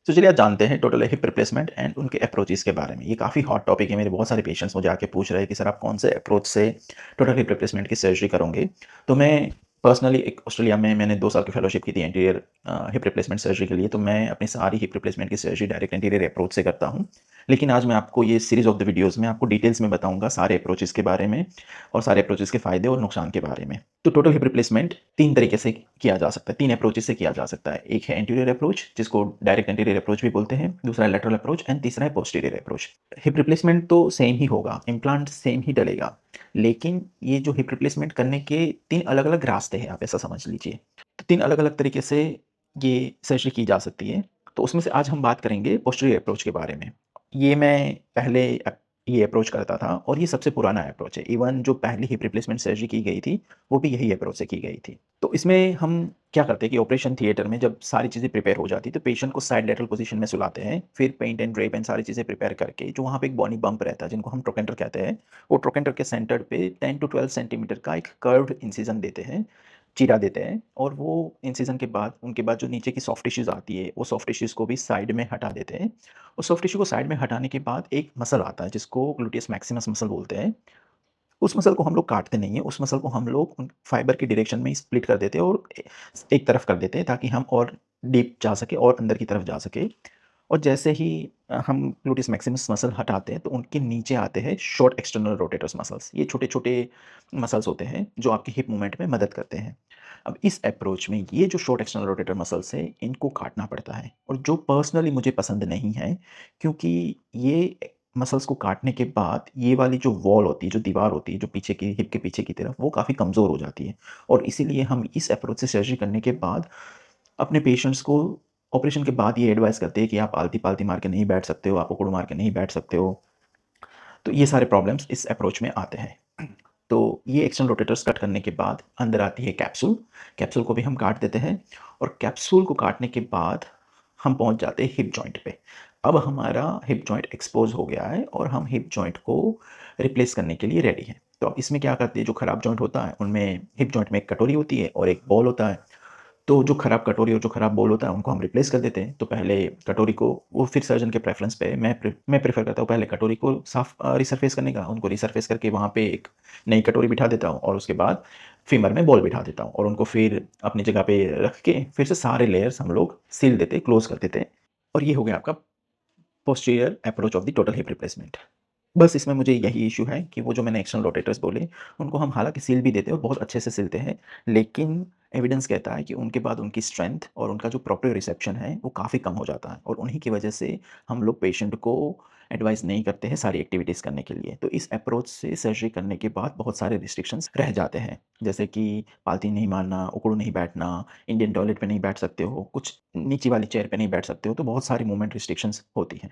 तो चलिए आज जानते हैं टोटल हिप रिप्लेसमेंट एंड उनके अप्रोचेस के बारे में। ये काफ़ी हॉट टॉपिक है। मेरे बहुत सारे पेशेंट्स मुझे आके पूछ रहे हैं कि सर आप कौन से अप्रोच से टोटल हिप रिप्लेसमेंट की सर्जरी करोगे? तो मैं पर्सनली एक ऑस्ट्रेलिया में मैंने 2 साल की फेलोशिप की थी एंटीरियर हिप रिप्लेसमेंट सर्जरी के लिए। तो मैं अपनी सारी हिप रिप्लेसमेंट की सर्जरी डायरेक्ट एंटीरियर अप्रोच से करता हूँ। लेकिन आज मैं आपको ये सीरीज़ ऑफ द वीडियोज़ में आपको डिटेल्स में बताऊँगा सारे अप्रोचेस के बारे में और सारे अप्रोचेस के फ़ायदे और नुकसान के बारे में। तो टोटल हिप रिप्लेसमेंट 3 तरीके से किया जा सकता है, 3 अप्रोचेस से किया जा सकता है। एक है एंटीरियर अप्रोच जिसको डायरेक्ट एंटीरियर अप्रोच भी बोलते हैं, दूसरा है लैटरल अप्रोच एंड तीसरा है पोस्टीरियर अप्रोच। हिप रिप्लेसमेंट तो सेम ही होगा, इम्प्लांट सेम ही डलेगा, लेकिन ये जो हिप रिप्लेसमेंट करने के 3 अलग-अलग रास्ते हैं, आप ऐसा समझ लीजिए। तो 3 अलग-अलग तरीके से ये सर्जरी की जा सकती है। तो उसमें से आज हम बात करेंगे पोस्टीरियर अप्रोच के बारे में। ये मैं पहले ये अप्रोच करता था और ये सबसे पुराना अप्रोच है। इवन जो पहली हिप रिप्लेसमेंट सर्जरी की गई थी, वो भी यही अप्रोच से की गई थी। तो इसमें हम क्या करते हैं कि ऑपरेशन थिएटर में जब सारी चीज़ें प्रिपेयर हो जाती है, तो पेशेंट को साइड लेटरल पोज़ीशन में सुलाते हैं। फिर पेंट एंड ड्रेप एंड सारी चीज़ें प्रिपेयर करके, जो वहाँ पे एक बोनी बम्प रहता है, जिनको हम ट्रोकेंटर कहते हैं, वो ट्रोकेंटर के सेंटर पे 10 टू 12 सेंटीमीटर का एक कर्व्ड इंसिजन देते हैं, चीरा देते हैं और वो इंसिजन के बाद उनके बाद जो नीचे की सॉफ्ट टिश्यूज़ आती है, वो सॉफ्ट टिश्यूज़ को भी साइड में हटा देते हैं। और सॉफ्ट टिश्यू को साइड में हटाने के बाद एक मसल आता है, जिसको ग्लूटियस मैक्सिमस मसल बोलते हैं। उस मसल को हम लोग काटते नहीं हैं, उस मसल को हम लोग उन फाइबर की डायरेक्शन में ही स्प्लिट कर देते हैं और एक तरफ कर देते हैं ताकि हम और डीप जा सकें और अंदर की तरफ जा सकें। और जैसे ही हम ग्लूटियस मैक्सिमस मसल हटाते हैं, तो उनके नीचे आते हैं शॉर्ट एक्सटर्नल रोटेटर्स मसल्स। ये छोटे-छोटे मसल्स होते हैं, जो आपकी हिप मूवमेंट में मदद करते हैं। अब इस अप्रोच में ये जो शॉर्ट एक्सटर्नल रोटेटर मसल्स हैं, इनको काटना पड़ता है और जो पर्सनली मुझे पसंद नहीं है, क्योंकि ये मसल्स को काटने के बाद ये वाली जो वॉल होती है, जो दीवार होती है, जो पीछे की हिप के पीछे की तरफ, वो काफ़ी कमज़ोर हो जाती है और इसीलिए हम इस अप्रोच से सर्जरी करने के बाद अपने पेशेंट्स को ऑपरेशन के बाद ये एडवाइस करते हैं कि आप आलती-पालती मार के नहीं बैठ सकते हो, आप उकड़ मार के नहीं बैठ सकते हो। तो ये सारे प्रॉब्लम्स इस अप्रोच में आते हैं। तो ये एक्सटर्नल रोटेटर्स कट करने के बाद अंदर आती है कैप्सूल। कैप्सूल को भी हम काट देते हैं और कैप्सूल को काटने के बाद हम पहुँच जाते हैं हिप जॉइंट पे। अब हमारा हिप जॉइंट एक्सपोज़ हो गया है और हम हिप जॉइंट को रिप्लेस करने के लिए रेडी हैं। तो अब इसमें क्या करते हैं, जो खराब जॉइंट होता है, उनमें हिप जॉइंट में एक कटोरी होती है और एक बॉल होता है। तो जो खराब कटोरी और जो खराब बोल होता है, उनको हम रिप्लेस कर देते हैं। तो पहले कटोरी को वो फिर सर्जन के प्रेफ़रेंस पे मैं प्रेफ़र करता हूँ पहले कटोरी को साफ़ रिसरफ़ेस करने का, उनको रिसरफ़ेस करके वहाँ पे एक नई कटोरी बिठा देता हूँ और उसके बाद फ़ीमर में बॉल बिठा देता हूँ और उनको फिर अपनी जगह पे रख के फिर से सारे लेयर्स हम लोग सील देते हैं, क्लोज़ कर देते हैं और ये हो गया आपका posterior approach of the total hip replacement. बस इसमें मुझे यही इश्यू है कि वो जो मैंने एक्सटर्नल रोटेटर्स बोले, उनको हम हालाँकि सील भी देते हैं और बहुत अच्छे से सिलते हैं, लेकिन एविडेंस कहता है कि उनके बाद उनकी स्ट्रेंथ और उनका जो प्रोप्रियोसेप्शन है, वो काफ़ी कम हो जाता है और उन्हीं की वजह से हम लोग पेशेंट को एडवाइस नहीं करते हैं सारी एक्टिविटीज़ करने के लिए। तो इस अप्रोच से सर्जरी करने के बाद बहुत सारे रिस्ट्रिक्शंस रह जाते हैं, जैसे कि पालती नहीं मारना, उकड़ू नहीं बैठना, इंडियन टॉयलेट पे नहीं बैठ सकते हो, कुछ नीचे वाली चेयर पे नहीं बैठ सकते हो, तो बहुत सारी मूवमेंट रिस्ट्रिक्शंस होती हैं।